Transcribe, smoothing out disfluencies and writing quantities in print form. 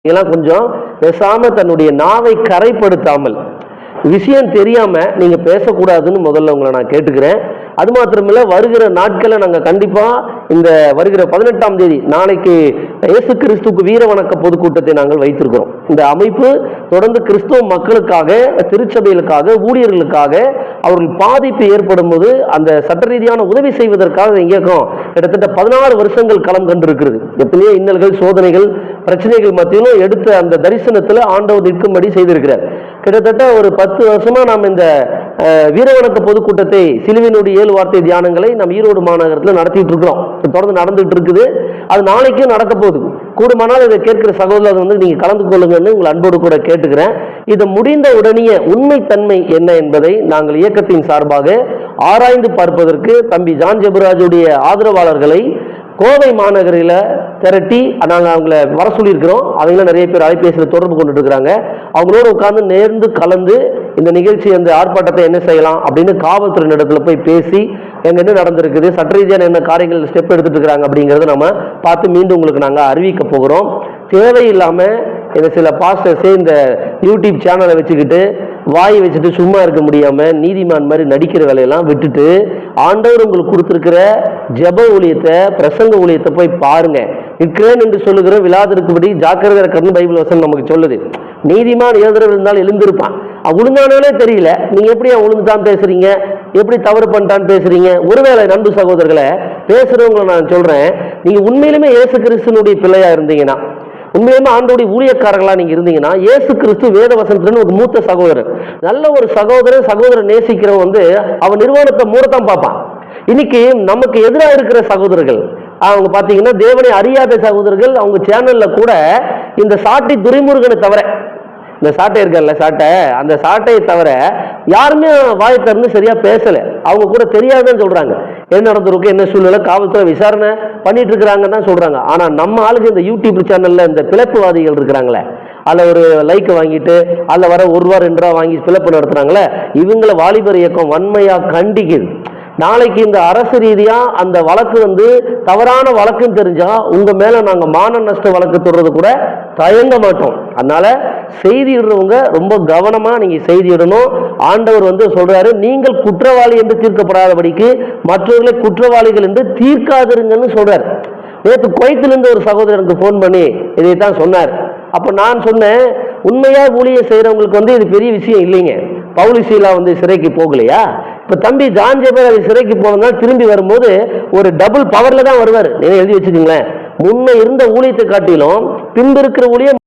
இதெல்லாம் கொஞ்சம் பேசாம தன்னுடைய நாவை கரைப்படுத்தாமல் விஷயம் தெரியாம நீங்க பேசக்கூடாதுன்னு முதல்ல உங்களை நான் கேட்டுக்கிறேன். அது மாத்திரமில்ல, வருகிற நாட்களை நாங்க கண்டிப்பா இந்த வருகிற 18ஆம் தேதி நாளைக்கு இயேசு கிறிஸ்துவுக்கு வீர வணக்க பொதுக்கூட்டத்தை நாங்கள் வைத்திருக்கிறோம். இந்த அமைப்பு தொடர்ந்து கிறிஸ்துவ மக்களுக்காக, திருச்சபைகளுக்காக, ஊழியர்களுக்காக அவர்கள் பாதிப்பு ஏற்படும் போது அந்த சட்ட ரீதியான உதவி செய்வதற்காக இயக்கம் கிட்டத்தட்ட 16 வருஷங்கள் களம் கண்டிருக்கிறது. எத்தனையோ இன்னல்கள், சோதனைகள், பிரச்சனைகள் மத்தியிலும் எடுத்த அந்த தரிசனத்துல ஆண்டவர் நிற்கும்படி செய்திருக்கிறார். கிட்டத்தட்ட ஒரு 10 வருஷமா நாம் இந்த வீரவணக்க பொதுக்கூட்டத்தை, சிலுவினுடைய 7 வார்த்தை தியானங்களை நம்ம ஈரோடு மாநகரத்தில் நடத்திட்டு இருக்கிறோம். தொடர்ந்து நடந்துட்டு இருக்குது. அது நாளைக்கும் நடக்க போகுது. கூடுமானால் இதை கேட்கிற சகோதரர் நீங்க கலந்து கொள்ளுங்கன்னு உங்கள் அன்போடு கூட கேட்டுக்கிறேன். இது முடிந்த உடனே உண்மைத்தன்மை என்ன என்பதை நாங்கள் இயக்கத்தின் சார்பாக ஆராய்ந்து பார்ப்பதற்கு தம்பி ஜான் ஜெபராஜுடைய ஆதரவாளர்களை கோவை மாநகரில் திரட்டி நாங்கள் அவங்கள வர சொல்லியிருக்கிறோம். அவங்களும் நிறைய பேர் அலைபேசியில் தொடர்பு கொண்டுட்டு இருக்கிறாங்க. அவங்களோட உட்கார்ந்து நேர்ந்து கலந்து இந்த நிகழ்ச்சி, அந்த ஆர்ப்பாட்டத்தை என்ன செய்யலாம் அப்படின்னு காவல்துறை இடத்துல போய் பேசி எங்க என்ன நடந்திருக்குது, சட்ட ரீதியான என்ன காரியங்கள் ஸ்டெப் எடுத்துட்டு இருக்கிறாங்க அப்படிங்கிறத நம்ம பார்த்து மீண்டும் உங்களுக்கு நாங்கள் அறிவிக்க போகிறோம். தேவையில்லாம இந்த சில பாஸ்டர்ஸே இந்த யூடியூப் சேனலை வச்சுக்கிட்டு வாய் வச்சுட்டு சும்மா இருக்க முடியாம நீதிமான் மாதிரி நடிக்கிற வேலையெல்லாம் விட்டுட்டு ஆண்டவர் உங்களுக்கு கொடுத்திருக்கிற ஜெப ஊழியத்தை, பிரசங்க ஊழியத்தை போய் பாருங்க. நிற்கிறேன் என்று சொல்லுகிற விழாதிருக்கும்படி ஜாக்கிரதை இருக்கணும்னு பைபிள் வசனம் நமக்கு சொல்லுது. நீதிமான் எழுதுறவர் இருந்தாலும் எழுந்திருப்பான். உளுந்தானே தெரியல, நீங்க எப்படி உளுந்துதான் பேசுறீங்க, எப்படி தவறு பண்ணிட்டான்னு பேசுறீங்க. ஒருவேளை நண்பு சகோதரர்களை பேசுறவங்களை நான் சொல்றேன், நீங்க உண்மையிலுமே இயேசு கிறிஸ்துனுடைய பிள்ளையா இருந்தீங்கன்னா, உண்மையுமே ஆண்டோடைய ஊழியக்காரர்களா நீங்க இருந்தீங்கன்னா, இயேசு கிறிஸ்து வேத வசனத்துன்னு ஒரு மூத்த சகோதரர், நல்ல ஒரு சகோதரன் நேசிக்கிறவன் அவன் நிர்வாணத்தை மூடத்தான் பார்ப்பான். இன்னைக்கு நமக்கு எதிராக இருக்கிற சகோதரர்கள், அவங்க பாத்தீங்கன்னா தேவனை அறியாத சகோதரர்கள், அவங்க சேனல்ல கூட இந்த சாட்டை துரைமுருகனை தவிர, இந்த சாட்டை இருக்கல சாட்டை, அந்த சாட்டையை தவிர யாருமே வாயை திறந்து சரியா பேசல. அவங்க கூட தெரியாதுன்னு சொல்றாங்க. என்ன நடந்திருக்கு, என்ன சூழ்நிலை, காவல்துறை விசாரணை பண்ணிட்டு இருக்கிறாங்கன்னு தான் சொல்றாங்க. ஆனா நம்ம ஆளுக்கு இந்த யூடியூப் சேனல்ல இந்த பிளப்புவாதிகள் இருக்கிறாங்களே, அதில் ஒரு லைக் வாங்கிட்டு அதில் வர ₹1 ₹2 வாங்கி பிளப்பு நடத்துறாங்களே, இவங்களை வாலிபர் இயக்கம் வன்மையா கண்டிக்குது. நாளைக்கு இந்த அரசு ரீதியா அந்த வழக்கு தவறான வழக்குன்னு தெரிஞ்சா உங்க மேல நாங்க மான நஷ்ட வழக்கு தொடர்றது கூட தயங்க மாட்டோம். அதனால செய்தி இடுறவங்க ரொம்ப கவனமா நீங்க செய்தி இடணும். ஆண்டவர் சொல்றாரு, நீங்கள் குற்றவாளி என்று தீர்க்கப்படாதபடிக்கு மற்றவர்களை குற்றவாளிகள் என்று தீர்க்காதிருங்கன்னு சொல்றாரு. நேற்று குவைத்திலிருந்து ஒரு சகோதரனுக்கு போன் பண்ணி இதைத்தான் சொன்னார். அப்ப நான் சொன்னேன், உண்மையா ஊழியம் செய்யறவங்களுக்கு இது பெரிய விஷயம் இல்லைங்க. பவுலிசீலா சிறைக்கு போகலையா? இப்ப தம்பி ஜான் ஜெபராஜ் சிறைக்கு போனதுனால திரும்பி வரும்போது ஒரு டபுள் பவர்ல தான் வருவார். நீங்க எழுதி வச்சுக்கீங்களேன். முன்ன இருந்த ஊழியத்தை காட்டிலும் பின்பு இருக்கிற ஊழியம்